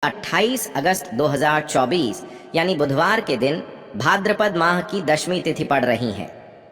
28 अगस्त 2024 यानी बुधवार के दिन भाद्रपद माह की दशमी तिथि पड़ रही है।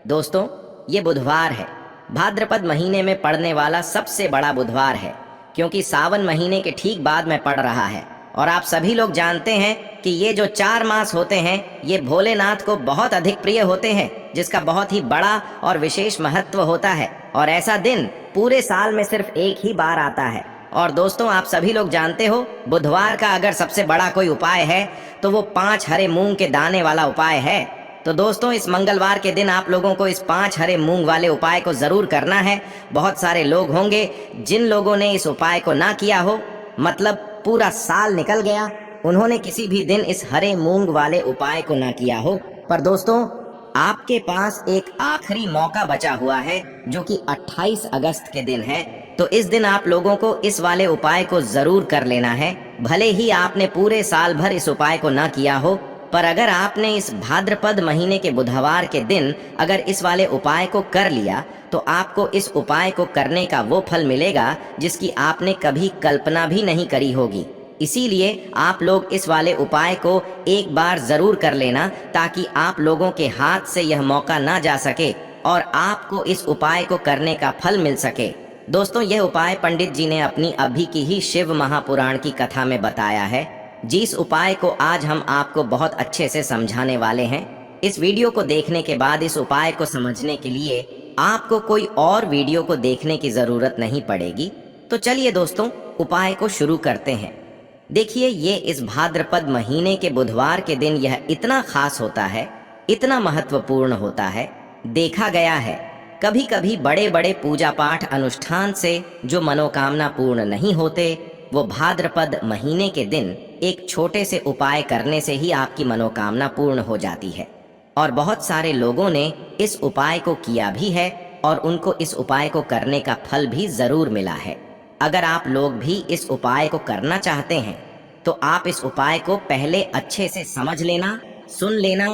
दोस्तों, ये बुधवार है, भाद्रपद महीने में पड़ने वाला सबसे बड़ा बुधवार है, क्योंकि सावन महीने के ठीक बाद में पड़ रहा है। और आप सभी लोग जानते हैं कि ये जो 4 मास होते हैं ये भोलेनाथ को बहुत अधिक प्रिय होते हैं, जिसका बहुत ही बड़ा और विशेष महत्व होता है। और ऐसा दिन पूरे साल में सिर्फ एक ही बार आता है। और दोस्तों, आप सभी लोग जानते हो, बुधवार का अगर सबसे बड़ा कोई उपाय है तो वो 5 हरे मूंग के दाने वाला उपाय है। तो दोस्तों, इस मंगलवार के दिन आप लोगों को इस 5 हरे मूंग वाले उपाय को जरूर करना है। बहुत सारे लोग होंगे जिन लोगों ने इस उपाय को ना किया हो, मतलब पूरा साल निकल गया, उन्होंने किसी भी दिन इस हरे मूंग वाले उपाय को ना किया हो। पर दोस्तों, आपके पास एक आखिरी मौका बचा हुआ है, जो कि 28 अगस्त के दिन है। तो इस दिन आप लोगों को इस वाले उपाय को जरूर कर लेना है। भले ही आपने पूरे साल भर इस उपाय को ना किया हो, पर अगर आपने इस भाद्रपद महीने के बुधवार के दिन अगर इस वाले उपाय को कर लिया तो आपको इस उपाय को करने का वो फल मिलेगा जिसकी आपने कभी कल्पना भी नहीं करी होगी। इसीलिए आप लोग इस वाले उपाय को एक बार जरूर कर लेना, ताकि आप लोगों के हाथ से यह मौका ना जा सके और आपको इस उपाय को करने का फल मिल सके। दोस्तों, यह उपाय पंडित जी ने अपनी अभी की ही शिव महापुराण की कथा में बताया है, जिस उपाय को आज हम आपको बहुत अच्छे से समझाने वाले हैं। इस वीडियो को देखने के बाद इस उपाय को समझने के लिए आपको कोई और वीडियो को देखने की जरूरत नहीं पड़ेगी। तो चलिए दोस्तों, उपाय को शुरू करते हैं। देखिए, ये इस भाद्रपद महीने के बुधवार के दिन यह इतना खास होता है, इतना महत्वपूर्ण होता है। देखा गया है कभी कभी बड़े बड़े पूजा पाठ अनुष्ठान से जो मनोकामना पूर्ण नहीं होते, वो भाद्रपद महीने के दिन एक छोटे से उपाय करने से ही आपकी मनोकामना पूर्ण हो जाती है। और बहुत सारे लोगों ने इस उपाय को किया भी है और उनको इस उपाय को करने का फल भी जरूर मिला है। अगर आप लोग भी इस उपाय को करना चाहते हैं तो आप इस उपाय को पहले अच्छे से समझ लेना, सुन लेना,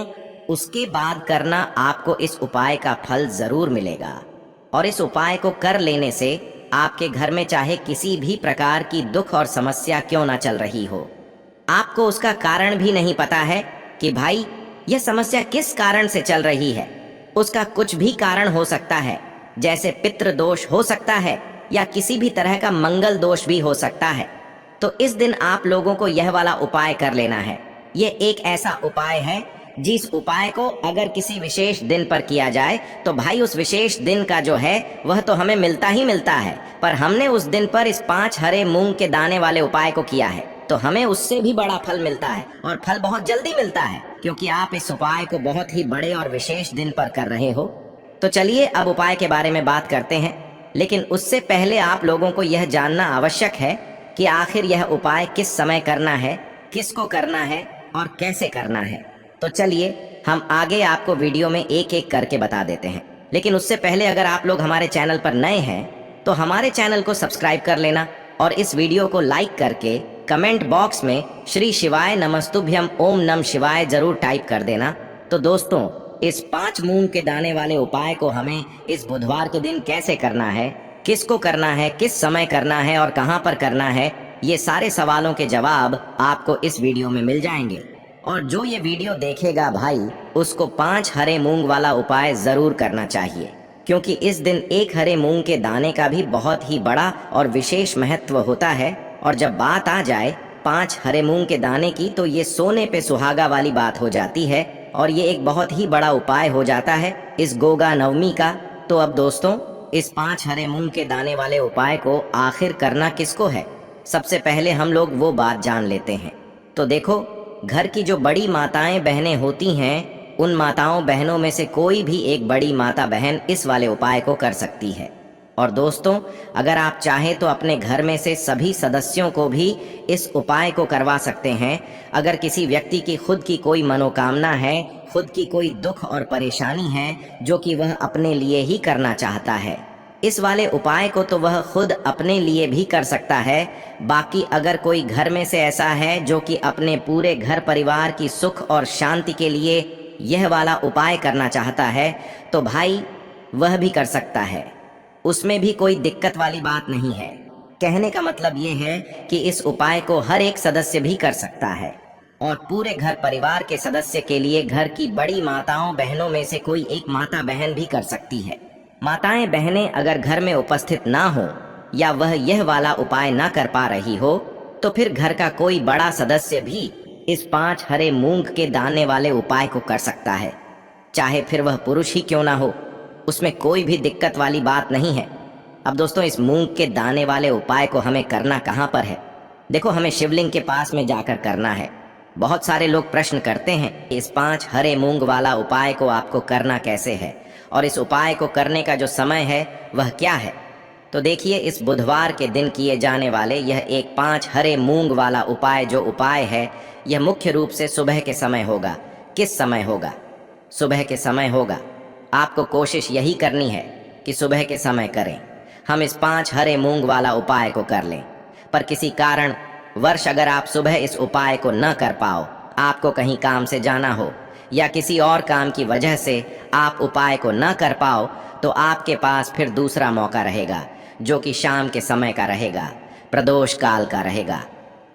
उसके बाद करना। आपको इस उपाय का फल जरूर मिलेगा। और इस उपाय को कर लेने से आपके घर में चाहे किसी भी प्रकार की दुख और समस्या क्यों ना चल रही हो, आपको उसका कारण भी नहीं पता है कि भाई यह समस्या किस कारण से चल रही है। उसका कुछ भी कारण हो सकता है, जैसे पितृ दोष हो सकता है या किसी भी तरह का मंगल दोष भी हो सकता है। तो इस दिन आप लोगों को यह वाला उपाय कर लेना है। यह एक ऐसा उपाय है जिस उपाय को अगर किसी विशेष दिन पर किया जाए तो भाई उस विशेष दिन का जो है वह तो हमें मिलता ही मिलता है, पर हमने उस दिन पर इस 5 हरे मूंग के दाने वाले उपाय को किया है तो हमें उससे भी बड़ा फल मिलता है, और फल बहुत जल्दी मिलता है, क्योंकि आप इस उपाय को बहुत ही बड़े और विशेष दिन पर कर रहे हो। तो चलिए अब उपाय के बारे में बात करते हैं, लेकिन उससे पहले आप लोगों को यह जानना आवश्यक है कि आखिर यह उपाय किस समय करना है, किसको करना है और कैसे करना है। तो चलिए हम आगे आपको वीडियो में एक एक करके बता देते हैं। लेकिन उससे पहले अगर आप लोग हमारे चैनल पर नए हैं तो हमारे चैनल को सब्सक्राइब कर लेना और इस वीडियो को लाइक करके कमेंट बॉक्स में श्री शिवाय नमस्तुभ्यम ओम नम शिवाय जरूर टाइप कर देना। तो दोस्तों, इस 5 मूंग के दाने वाले उपाय को हमें इस बुधवार के दिन कैसे करना है, किसको करना है, किस समय करना है और कहां पर करना है, ये सारे सवालों के जवाब आपको इस वीडियो में मिल जाएंगे। और जो ये वीडियो देखेगा भाई, उसको 5 हरे मूंग वाला उपाय जरूर करना चाहिए, क्योंकि इस दिन एक हरे मूंग के दाने का भी बहुत ही बड़ा और विशेष महत्व होता है। और जब बात आ जाए 5 हरे मूंग के दाने की, तो ये सोने पे सुहागा वाली बात हो जाती है और ये एक बहुत ही बड़ा उपाय हो जाता है इस गोगा नवमी का। तो अब दोस्तों, इस 5 हरे मूंग के दाने वाले उपाय को आखिर करना किसको है, सबसे पहले हम लोग वो बात जान लेते हैं। तो देखो, घर की जो बड़ी माताएं बहनें होती हैं, उन माताओं बहनों में से कोई भी एक बड़ी माता बहन इस वाले उपाय को कर सकती है। और दोस्तों, अगर आप चाहें तो अपने घर में से सभी सदस्यों को भी इस उपाय को करवा सकते हैं। अगर किसी व्यक्ति की खुद की कोई मनोकामना है, खुद की कोई दुख और परेशानी है जो कि वह अपने लिए ही करना चाहता है, इस वाले उपाय को तो वह खुद अपने लिए भी कर सकता है। बाकी अगर कोई घर में से ऐसा है जो कि अपने पूरे घर परिवार की सुख और शांति के लिए यह वाला उपाय करना चाहता है, तो भाई वह भी कर सकता है, उसमें भी कोई दिक्कत वाली बात नहीं है। कहने का मतलब ये है कि इस उपाय को हर एक सदस्य भी कर सकता है और पूरे घर परिवार के सदस्य के लिए घर की बड़ी माताओं बहनों में से कोई एक माता बहन भी कर सकती है। माताएं बहनें अगर घर में उपस्थित ना हो या वह यह वाला उपाय ना कर पा रही हो तो फिर घर का कोई बड़ा सदस्य भी इस 5 हरे मूंग के दाने वाले उपाय को कर सकता है, चाहे फिर वह पुरुष ही क्यों ना हो। उसमें कोई भी दिक्कत वाली बात नहीं है। अब दोस्तों, इस मूंग के दाने वाले उपाय को हमें करना कहाँ पर है? देखो, हमें शिवलिंग के पास में जाकर करना है। बहुत सारे लोग प्रश्न करते हैं इस 5 हरे मूंग वाला उपाय को आपको करना कैसे है और इस उपाय को करने का जो समय है वह क्या है। तो देखिए, इस बुधवार के दिन किए जाने वाले यह एक 5 हरे मूंग वाला उपाय जो उपाय है यह मुख्य रूप से सुबह के समय होगा। किस समय होगा? सुबह के समय होगा। आपको कोशिश यही करनी है कि सुबह के समय करें। हम इस 5 हरे मूंग वाला उपाय को कर लें, पर किसी कारण वर्ष अगर आप सुबह इस उपाय को न कर पाओ, आपको कहीं काम से जाना हो या किसी और काम की वजह से आप उपाय को न कर पाओ, तो आपके पास फिर दूसरा मौका रहेगा जो कि शाम के समय का रहेगा, प्रदोष काल का रहेगा।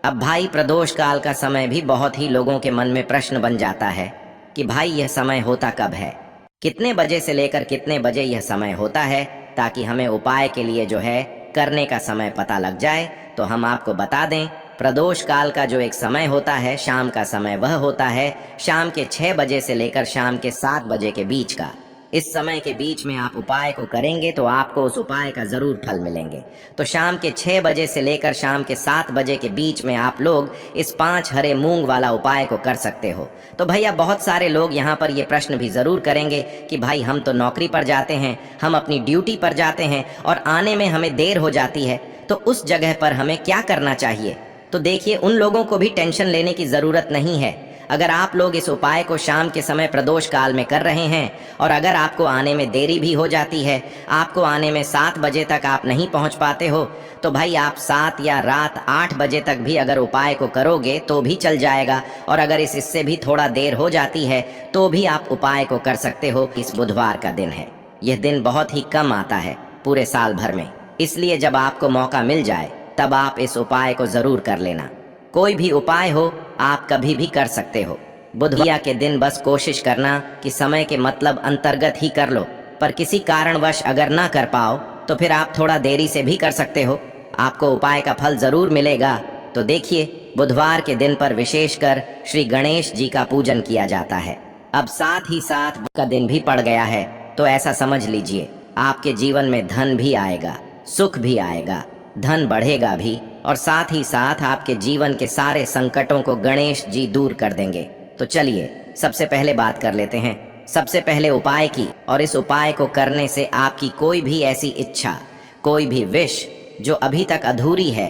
अब भाई, प्रदोष काल का समय भी बहुत ही लोगों के मन में प्रश्न बन जाता है कि भाई यह समय होता कब है, कितने बजे से लेकर कितने बजे यह समय होता है, ताकि हमें उपाय के लिए जो है करने का समय पता लग जाए। तो हम आपको बता दें, प्रदोष काल का जो एक समय होता है, शाम का समय, वह होता है शाम के 6 बजे से लेकर शाम के 7 बजे के बीच का। इस समय के बीच में आप उपाय को करेंगे तो आपको उस उपाय का जरूर फल मिलेंगे। तो शाम के 6 बजे से लेकर शाम के 7 बजे के बीच में आप लोग इस 5 हरे मूंग वाला उपाय को कर सकते हो। तो भैया, बहुत सारे लोग यहाँ पर ये प्रश्न भी जरूर करेंगे कि भाई हम तो नौकरी पर जाते हैं, हम अपनी ड्यूटी पर जाते हैं और आने में हमें देर हो जाती है, तो उस जगह पर हमें क्या करना चाहिए? तो देखिए, उन लोगों को भी टेंशन लेने की जरूरत नहीं है। अगर आप लोग इस उपाय को शाम के समय प्रदोष काल में कर रहे हैं और अगर आपको आने में देरी भी हो जाती है, आपको आने में 7 बजे तक आप नहीं पहुंच पाते हो, तो भाई आप 7 या रात 8 बजे तक भी अगर उपाय को करोगे तो भी चल जाएगा। और अगर इससे भी थोड़ा देर हो जाती है तो भी आप उपाय को कर सकते हो। इस बुधवार का दिन है, यह दिन बहुत ही कम आता है पूरे साल भर में, इसलिए जब आपको मौका मिल जाए तब आप इस उपाय को जरूर कर लेना। कोई भी उपाय हो, आप कभी भी कर सकते हो। बुधवार के दिन बस कोशिश करना कि समय के मतलब अंतर्गत ही कर लो, पर किसी कारणवश अगर ना कर पाओ तो फिर आप थोड़ा देरी से भी कर सकते हो, आपको उपाय का फल जरूर मिलेगा। तो देखिए, बुधवार के दिन पर विशेषकर श्री गणेश जी का पूजन किया जाता है। अब साथ ही साथ का दिन भी पड़ गया है, तो ऐसा समझ लीजिए आपके जीवन में धन भी आएगा, सुख भी आएगा, धन बढ़ेगा भी, और साथ ही साथ आपके जीवन के सारे संकटों को गणेश जी दूर कर देंगे। तो चलिए सबसे पहले बात कर लेते हैं, सबसे पहले उपाय की। और इस उपाय को करने से आपकी कोई भी ऐसी इच्छा, कोई भी विश जो अभी तक अधूरी है,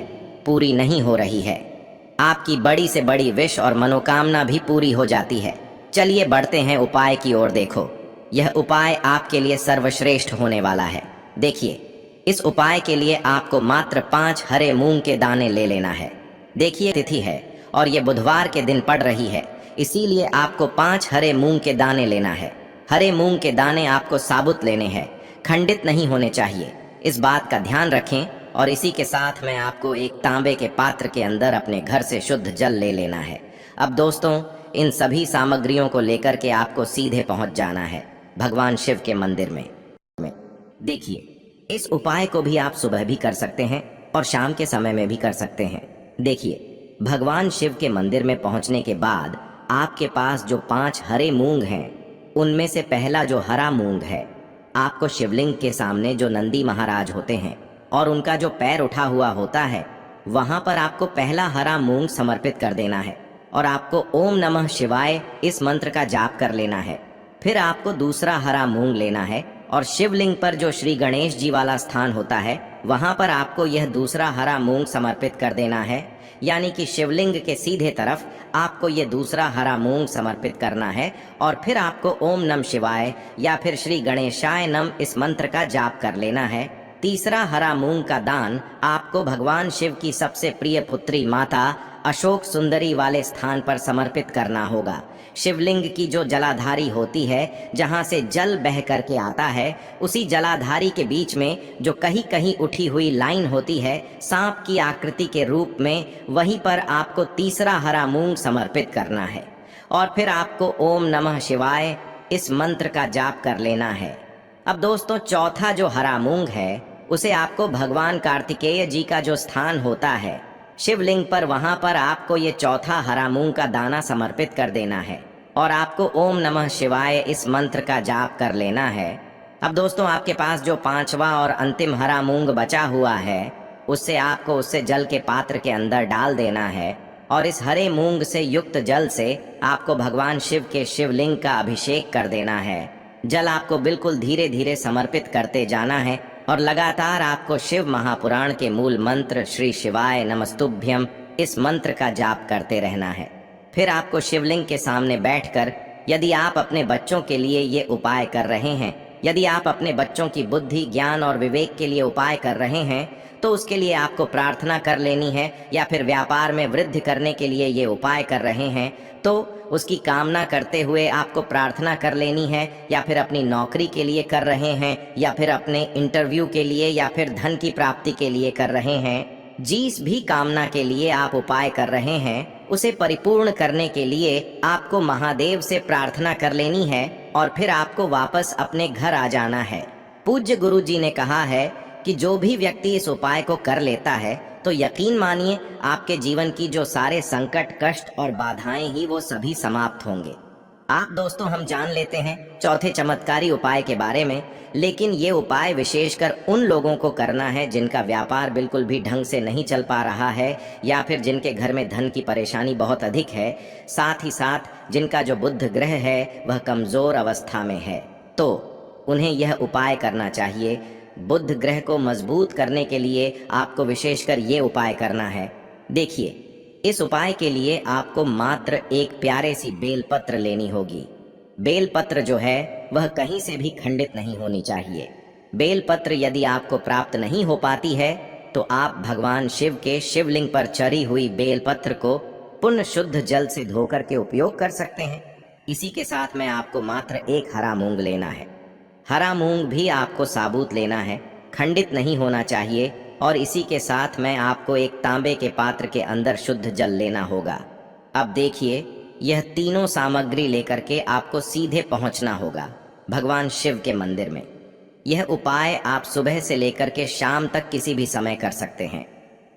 पूरी नहीं हो रही है, आपकी बड़ी से बड़ी विश और मनोकामना भी पूरी हो जाती है। चलिए बढ़ते हैं उपाय की ओर। देखो, यह उपाय आपके लिए सर्वश्रेष्ठ होने वाला है। देखिए, इस उपाय के लिए आपको मात्र 5 हरे मूंग के दाने ले लेना है। देखिए, तिथि है और ये बुधवार के दिन पड़ रही है, इसीलिए आपको 5 हरे मूंग के दाने लेना है। हरे मूंग के दाने आपको साबुत लेने हैं, खंडित नहीं होने चाहिए, इस बात का ध्यान रखें। और इसी के साथ मैं आपको एक तांबे के पात्र के अंदर अपने घर से शुद्ध जल ले लेना है। अब दोस्तों, इन सभी सामग्रियों को लेकर के आपको सीधे पहुंच जाना है भगवान शिव के मंदिर में। देखिए, इस उपाय को भी आप सुबह भी कर सकते हैं और शाम के समय में भी कर सकते हैं। देखिए, भगवान शिव के मंदिर में पहुंचने के बाद आपके पास जो 5 हरे मूंग हैं, उनमें से पहला जो हरा मूंग है, आपको शिवलिंग के सामने जो नंदी महाराज होते हैं और उनका जो पैर उठा हुआ होता है, वहां पर आपको पहला हरा मूंग समर्पित कर देना है और आपको ओम नमः शिवाय इस मंत्र का जाप कर लेना है। फिर आपको दूसरा हरा मूंग लेना है और शिवलिंग पर जो श्री गणेश जी वाला स्थान होता है, वहां पर आपको यह दूसरा हरा मूंग समर्पित कर देना है। यानी कि शिवलिंग के सीधे तरफ आपको यह दूसरा हरा मूंग समर्पित करना है और फिर आपको ओम नमः शिवाय या फिर श्री गणेशाय नम इस मंत्र का जाप कर लेना है। तीसरा हरा मूंग का दान आपको भगवान शिव की सबसे प्रिय पुत्री माता अशोक सुंदरी वाले स्थान पर समर्पित करना होगा। शिवलिंग की जो जलाधारी होती है, जहाँ से जल बह करके आता है, उसी जलाधारी के बीच में जो कहीं कहीं उठी हुई लाइन होती है सांप की आकृति के रूप में, वहीं पर आपको तीसरा हरा मूंग समर्पित करना है। और फिर आपको ओम नमः शिवाय इस मंत्र का जाप कर लेना है। अब दोस्तों, चौथा जो हरा मूंग है उसे आपको भगवान कार्तिकेय जी का जो स्थान होता है शिवलिंग पर, वहां पर आपको ये चौथा हरा मूंग का दाना समर्पित कर देना है और आपको ओम नमः शिवाय इस मंत्र का जाप कर लेना है। अब दोस्तों, आपके पास जो पांचवा और अंतिम हरा मूंग बचा हुआ है उससे जल के पात्र के अंदर डाल देना है और इस हरे मूंग से युक्त जल से आपको भगवान शिव के शिवलिंग का अभिषेक कर देना है। जल आपको बिल्कुल धीरे धीरे समर्पित करते जाना है और लगातार आपको शिव महापुराण के मूल मंत्र श्री शिवाय नमस्तुभ्यम इस मंत्र का जाप करते रहना है। फिर आपको शिवलिंग के सामने बैठकर, यदि आप अपने बच्चों के लिए ये उपाय कर रहे हैं, यदि आप अपने बच्चों की बुद्धि, ज्ञान और विवेक के लिए उपाय कर रहे हैं, तो उसके लिए आपको प्रार्थना कर लेनी है, या फिर व्यापार में वृद्धि करने के लिए ये उपाय कर रहे हैं तो उसकी कामना करते हुए आपको प्रार्थना कर लेनी है, या फिर अपनी नौकरी के लिए कर रहे हैं, या फिर अपने इंटरव्यू के लिए, या फिर धन की प्राप्ति के लिए कर रहे हैं। जिस भी कामना के लिए आप उपाय कर रहे हैं उसे परिपूर्ण करने के लिए आपको महादेव से प्रार्थना कर लेनी है और फिर आपको वापस अपने घर आ जाना है। पूज्य गुरु जी ने कहा है कि जो भी व्यक्ति इस उपाय को कर लेता है तो यकीन मानिए आपके जीवन की जो सारे संकट, कष्ट और बाधाएं ही वो सभी समाप्त होंगे। आप दोस्तों, हम जान लेते हैं चौथे चमत्कारी उपाय के बारे में, लेकिन ये उपाय विशेषकर उन लोगों को करना है जिनका व्यापार बिल्कुल भी ढंग से नहीं चल पा रहा है, या फिर जिनके घर में धन की परेशानी बहुत अधिक है, साथ ही साथ जिनका जो बुध ग्रह है वह कमजोर अवस्था में है, तो उन्हें यह उपाय करना चाहिए। बुध ग्रह को मजबूत करने के लिए आपको विशेषकर ये उपाय करना है। देखिए, इस उपाय के लिए आपको मात्र एक प्यारे सी बेलपत्र लेनी होगी। बेलपत्र जो है वह कहीं से भी खंडित नहीं होनी चाहिए। बेलपत्र यदि आपको प्राप्त नहीं हो पाती है तो आप भगवान शिव के शिवलिंग पर चढ़ी हुई बेलपत्र को पुण्य शुद्ध जल से धोकर के उपयोग कर सकते हैं। इसी के साथ में आपको मात्र एक हरा मूंग लेना है। हरा मूंग भी आपको साबुत लेना है, खंडित नहीं होना चाहिए, और इसी के साथ में आपको एक तांबे के पात्र के अंदर शुद्ध जल लेना होगा। अब देखिए, यह तीनों सामग्री लेकर के आपको सीधे पहुंचना होगा भगवान शिव के मंदिर में। यह उपाय आप सुबह से लेकर के शाम तक किसी भी समय कर सकते हैं।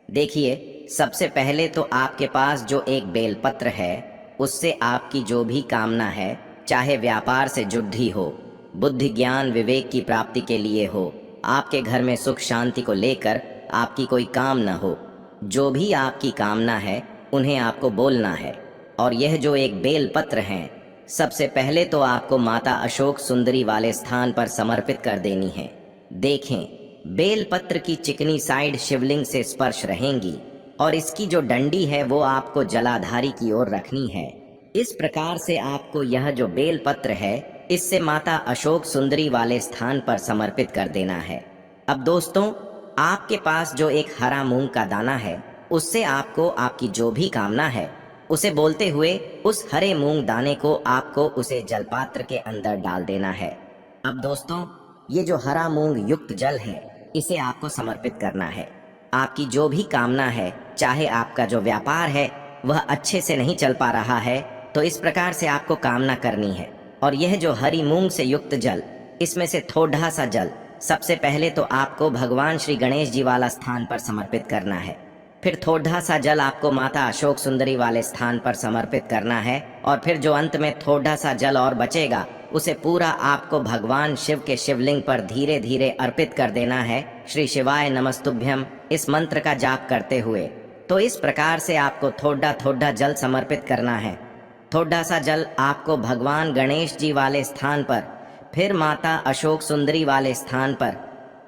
देखिए, सबसे पहले तो आपके पास जो एक बेलपत्र है उससे आपकी जो भी कामना है, चाहे व्यापार से जुड़ी हो, बुद्धि ज्ञान विवेक की प्राप्ति के लिए हो, आपके घर में सुख शांति को लेकर आपकी कोई काम न हो, जो भी आपकी कामना है उन्हें आपको बोलना है। और यह जो एक बेलपत्र है, सबसे पहले तो आपको माता अशोक सुंदरी वाले स्थान पर समर्पित कर देनी है। देखें, बेलपत्र की चिकनी साइड शिवलिंग से स्पर्श रहेंगी और इसकी जो डंडी है वो आपको जलाधारी की ओर रखनी है। इस प्रकार से आपको यह जो बेलपत्र है इससे माता अशोक सुंदरी वाले स्थान पर समर्पित कर देना है। अब दोस्तों, आपके पास जो एक हरा मूंग का दाना है उससे आपको आपकी जो भी कामना है उसे बोलते हुए उस हरे मूंग दाने को आपको उसे जलपात्र के अंदर डाल देना है। अब दोस्तों, ये जो हरा मूंग युक्त जल है इसे आपको समर्पित करना है। आपकी जो भी कामना है, चाहे आपका जो व्यापार है वह अच्छे से नहीं चल पा रहा है, तो इस प्रकार से आपको कामना करनी है। और यह जो हरी मूंग से युक्त जल, इसमें से थोड़ा सा जल सबसे पहले तो आपको भगवान श्री गणेश जी वाला स्थान पर समर्पित करना है। फिर थोड़ा सा जल आपको माता अशोक सुंदरी वाले स्थान पर समर्पित करना है, और फिर जो अंत में थोड़ा सा जल और बचेगा उसे पूरा आपको भगवान शिव के शिवलिंग पर धीरे धीरे अर्पित कर देना है, श्री शिवाय नमस्तुभ्यम इस मंत्र का जाप करते हुए। तो इस प्रकार से आपको थोड़ा थोड़ा जल समर्पित करना है। थोड़ा सा जल आपको भगवान गणेश जी वाले स्थान पर, फिर माता अशोक सुंदरी वाले स्थान पर,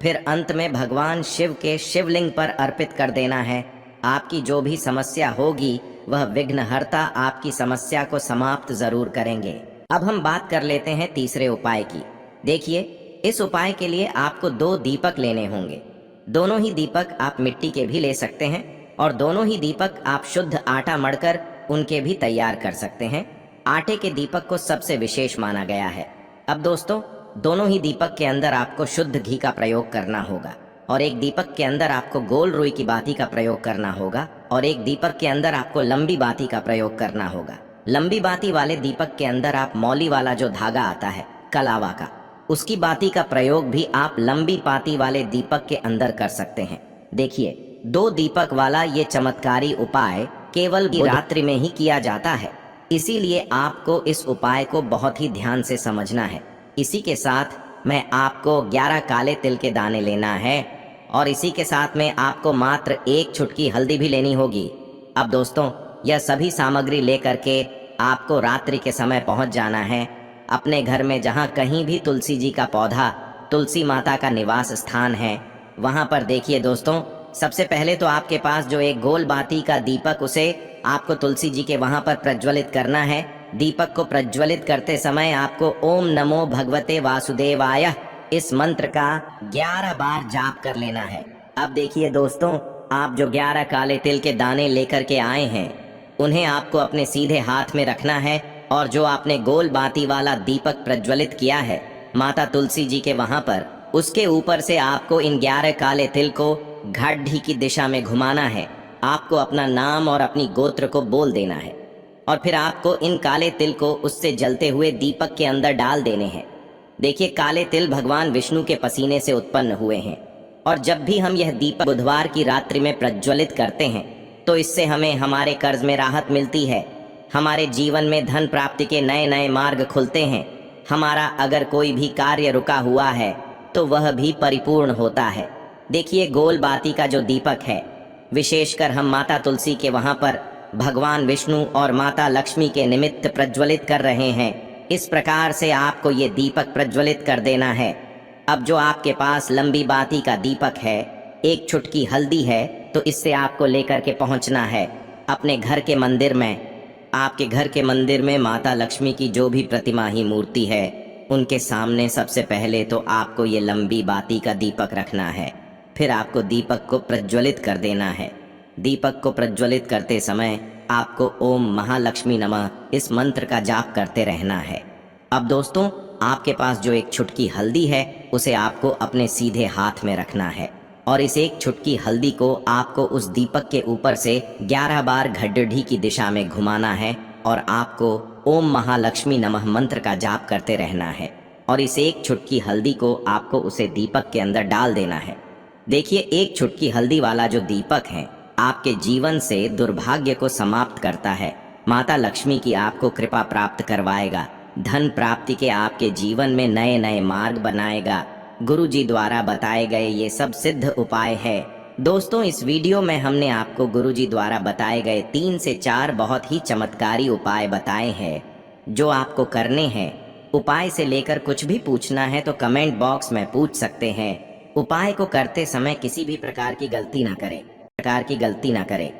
फिर अंत में भगवान शिव के शिवलिंग पर अर्पित कर देना है। आपकी जो भी समस्या होगी वह विघ्नहर्ता आपकी समस्या को समाप्त जरूर करेंगे। अब हम बात कर लेते हैं तीसरे उपाय की। देखिए, इस उपाय के लिए आपको 2 दीपक लेने होंगे। दोनों ही दीपक आप मिट्टी के भी ले सकते हैं, और दोनों ही दीपक आप शुद्ध आटा मढ़कर उनके भी तैयार कर सकते हैं। आटे के दीपक को सबसे विशेष माना गया है। अब दोस्तों, दोनों ही दीपक के अंदर आपको शुद्ध घी का प्रयोग करना होगा और एक दीपक के अंदर आपको गोल रुई की बाती का प्रयोग करना होगा और एक दीपक के अंदर आपको लंबी बाती का प्रयोग करना होगा। लंबी बाती वाले दीपक के अंदर आप मौली वाला जो धागा आता है कलावा का, उसकी बाती का प्रयोग भी आप लंबी बाती वाले दीपक के अंदर कर सकते हैं। देखिए, 2 दीपक वाला ये चमत्कारी उपाय केवल रात्रि में ही किया जाता है, इसीलिए आपको इस उपाय को बहुत ही ध्यान से समझना है। इसी के साथ मैं आपको 11 काले तिल के दाने लेना है और इसी के साथ में आपको मात्र 1 चुटकी हल्दी भी लेनी होगी। अब दोस्तों, यह सभी सामग्री लेकर के आपको रात्रि के समय पहुंच जाना है अपने घर में, जहां कहीं भी तुलसी जी का पौधा, तुलसी माता का निवास स्थान है, वहां पर देखिए दोस्तों, सबसे पहले तो आपके पास जो एक गोल बाती का दीपक, उसे आपको तुलसी जी के वहां पर प्रज्वलित करना है। दीपक को प्रज्वलित करते समय आपको ओम नमो भगवते वासुदेवाय इस मंत्र का 11 बार जाप कर लेना है। अब देखिए दोस्तों, आप जो 11 काले तिल के दाने लेकर के आए हैं, उन्हें आपको अपने सीधे हाथ में रखना है और जो आपने गोल बाती वाला दीपक प्रज्वलित किया है माता तुलसी जी के वहां पर, उसके ऊपर से आपको इन 11 काले तिल को घाटी की दिशा में घुमाना है। आपको अपना नाम और अपनी गोत्र को बोल देना है और फिर आपको इन काले तिल को उससे जलते हुए दीपक के अंदर डाल देने हैं। देखिए, काले तिल भगवान विष्णु के पसीने से उत्पन्न हुए हैं और जब भी हम यह दीपक बुधवार की रात्रि में प्रज्वलित करते हैं तो इससे हमें हमारे कर्ज में राहत मिलती है, हमारे जीवन में धन प्राप्ति के नए नए मार्ग खुलते हैं, हमारा अगर कोई भी कार्य रुका हुआ है तो वह भी परिपूर्ण होता है। देखिए, गोल बाती का जो दीपक है, विशेषकर हम माता तुलसी के वहां पर भगवान विष्णु और माता लक्ष्मी के निमित्त प्रज्वलित कर रहे हैं। इस प्रकार से आपको ये दीपक प्रज्वलित कर देना है। अब जो आपके पास लंबी बाती का दीपक है, 1 चुटकी हल्दी है, तो इससे आपको लेकर के पहुंचना है अपने घर के मंदिर में। आपके घर के मंदिर में माता लक्ष्मी की जो भी प्रतिमा ही मूर्ति है, उनके सामने सबसे पहले तो आपको ये लंबी बाती का दीपक रखना है। फिर आपको दीपक को प्रज्वलित कर देना है। दीपक को प्रज्वलित करते समय आपको ओम महालक्ष्मी नमः इस मंत्र का जाप करते रहना है। अब दोस्तों, आपके पास जो 1 चुटकी हल्दी है, उसे आपको अपने सीधे हाथ में रखना है और इस 1 चुटकी हल्दी को आपको उस दीपक के ऊपर से 11 बार घड्डी की दिशा में घुमाना है और आपको ओम महालक्ष्मी नमः मंत्र का जाप करते रहना है और इस 1 चुटकी हल्दी को आपको उसे दीपक के अंदर डाल देना है। देखिए, 1 चुटकी हल्दी वाला जो दीपक है आपके जीवन से दुर्भाग्य को समाप्त करता है, माता लक्ष्मी की आपको कृपा प्राप्त करवाएगा, धन प्राप्ति के आपके जीवन में नए नए मार्ग बनाएगा। गुरु जी द्वारा बताए गए ये सब सिद्ध उपाय है। दोस्तों, इस वीडियो में हमने आपको गुरु जी द्वारा बताए गए 3 से 4 बहुत ही चमत्कारी उपाय बताए हैं जो आपको करने हैं। उपाय से लेकर कुछ भी पूछना है तो कमेंट बॉक्स में पूछ सकते हैं। उपाय को करते समय किसी भी प्रकार की गलती ना करें।